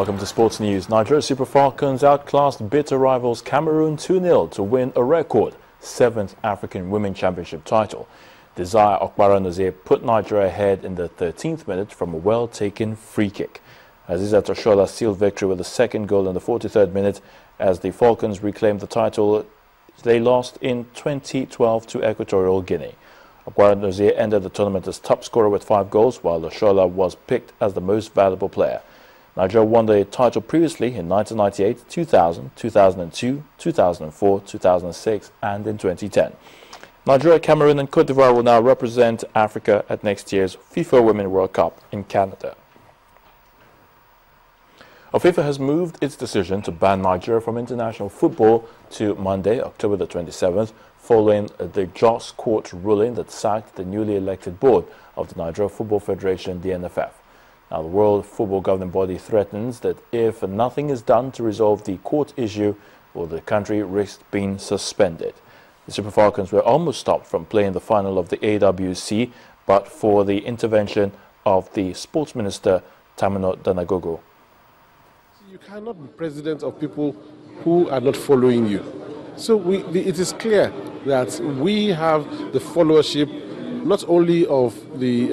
Welcome to Sports News. Nigeria Super Falcons outclassed bitter rivals Cameroun 2-0 to win a record 7th African Women Championship title. Desire Okpara put Nigeria ahead in the 13th minute from a well-taken free kick. Azizat Oshola sealed victory with the second goal in the 43rd minute as the Falcons reclaimed the title they lost in 2012 to Equatorial Guinea. Okpara ended the tournament as top scorer with 5 goals, while Oshola was picked as the most valuable player. Nigeria won the title previously in 1998, 2000, 2002, 2004, 2006 and in 2010. Nigeria, Cameroun and Cote d'Ivoire will now represent Africa at next year's FIFA Women's World Cup in Canada. FIFA has moved its decision to ban Nigeria from international football to Monday, October the 27th, following the Jos court ruling that sacked the newly elected board of the Nigeria Football Federation, the NFF. Now, the World Football Governing Body threatens that if nothing is done to resolve the court issue, will the country risk being suspended. The Super Falcons were almost stopped from playing the final of the AWC, but for the intervention of the Sports Minister, Tamino Danagogo. You cannot be president of people who are not following you. So it is clear that we have the followership not only of the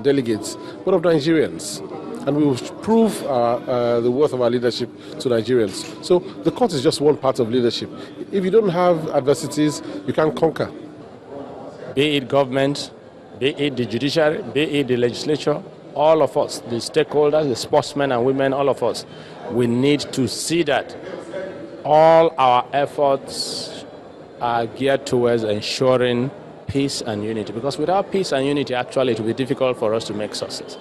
delegates, but of Nigerians. And we will prove the worth of our leadership to Nigerians. So the court is just one part of leadership. If you don't have adversities, you can't conquer. Be it government, be it the judiciary, be it the legislature, all of us, the stakeholders, the sportsmen and women, all of us, we need to see that all our efforts are geared towards ensuring peace and unity, because without peace and unity, actually, it will be difficult for us to make success.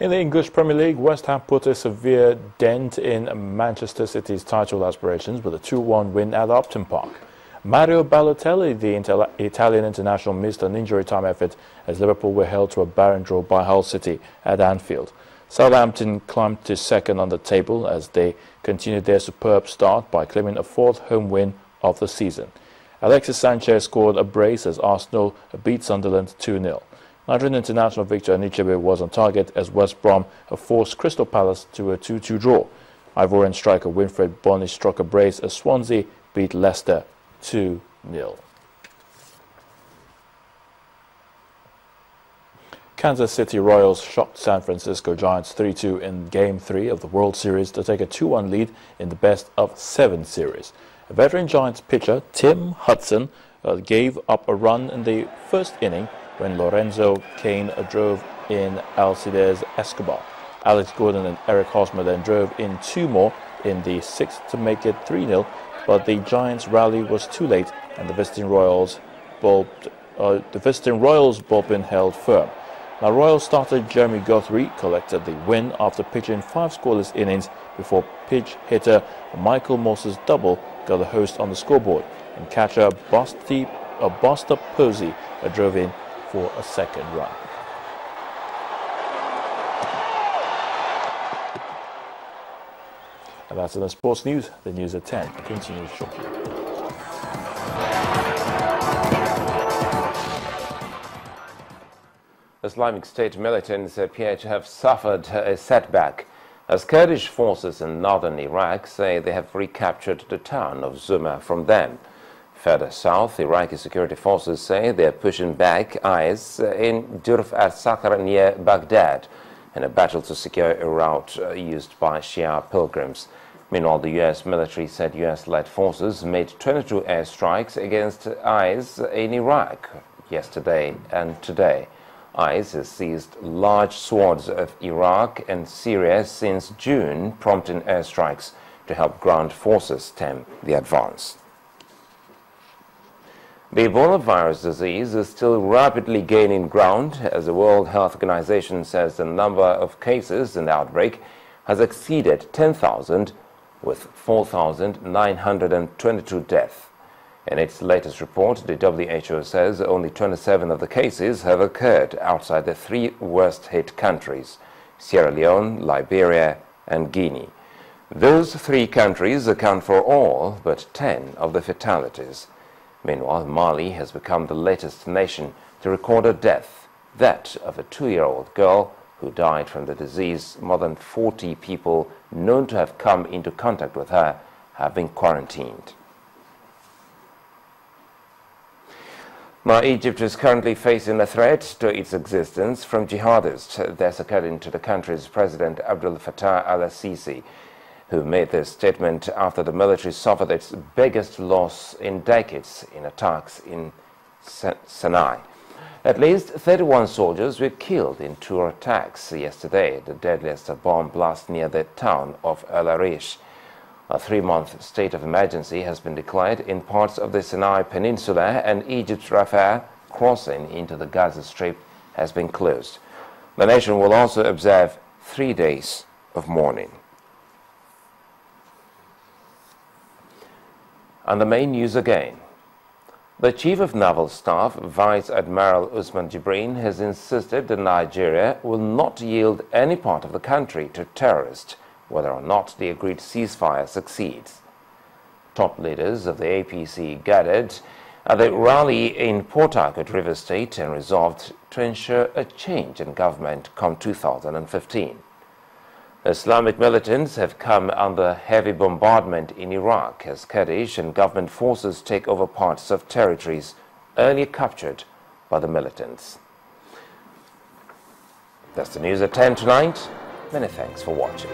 In the English Premier League, West Ham put a severe dent in Manchester City's title aspirations with a 2-1 win at Upton Park. Mario Balotelli, the Italian international, missed an injury time effort as Liverpool were held to a barren draw by Hull City at Anfield. Southampton climbed to second on the table as they continued their superb start by claiming a 4th home win of the season. Alexis Sanchez scored a brace as Arsenal beat Sunderland 2-0. Nigerian international Victor Anichebe was on target as West Brom forced Crystal Palace to a 2-2 draw. Ivorian striker Winfred Bonney struck a brace as Swansea beat Leicester 2-0. Kansas City Royals shocked San Francisco Giants 3-2 in Game 3 of the World Series to take a 2-1 lead in the best-of-7 series. A veteran Giants pitcher, Tim Hudson, gave up a run in the first inning when Lorenzo Cain drove in Alcides Escobar. Alex Gordon and Eric Hosmer then drove in 2 more in the 6th to make it 3-0, but the Giants' rally was too late and the visiting Royals bullpen held firm. Now, Royals starter Jeremy Guthrie collected the win after pitching 5 scoreless innings before pitch hitter Michael Morse's double got the host on the scoreboard, and catcher Buster Posey drove in for a 2nd run. And that's in the sports news. The news at 10 continues shortly. Islamic State militants appear to have suffered a setback as Kurdish forces in northern Iraq say they have recaptured the town of Zuma from them. Further south, Iraqi security forces say they are pushing back IS in Durf al-Sakhr near Baghdad in a battle to secure a route used by Shia pilgrims. Meanwhile, the U.S. military said U.S.-led forces made 22 airstrikes against IS in Iraq yesterday and today. IS has seized large swaths of Iraq and Syria since June, prompting airstrikes to help ground forces stem the advance. The Ebola virus disease is still rapidly gaining ground as the World Health Organization says the number of cases in the outbreak has exceeded 10,000 with 4,922 deaths. In its latest report, the WHO says only 27 of the cases have occurred outside the 3 worst-hit countries, Sierra Leone, Liberia, and Guinea. Those 3 countries account for all but 10 of the fatalities. Meanwhile, Mali has become the latest nation to record a death, that of a 2-year-old girl who died from the disease. More than 40 people known to have come into contact with her have been quarantined. Now, Egypt is currently facing a threat to its existence from jihadists. That's according to the country's President Abdel Fattah al-Sisi, who made this statement after the military suffered its biggest loss in decades in attacks in Sinai. At least 31 soldiers were killed in 2 attacks yesterday, the deadliest bomb blast near the town of El Arish. A 3-month state of emergency has been declared in parts of the Sinai Peninsula, and Egypt's Rafah crossing into the Gaza Strip has been closed. The nation will also observe 3 days of mourning. And the main news again. The Chief of Naval Staff, Vice Admiral Usman Jibrin, has insisted that Nigeria will not yield any part of the country to terrorists, whether or not the agreed ceasefire succeeds. Top leaders of the APC gathered at the rally in Port Harcourt, Rivers State, and resolved to ensure a change in government come 2015. Islamic militants have come under heavy bombardment in Iraq as Kurdish and government forces take over parts of territories earlier captured by the militants. That's the news at 10 tonight. Many thanks for watching.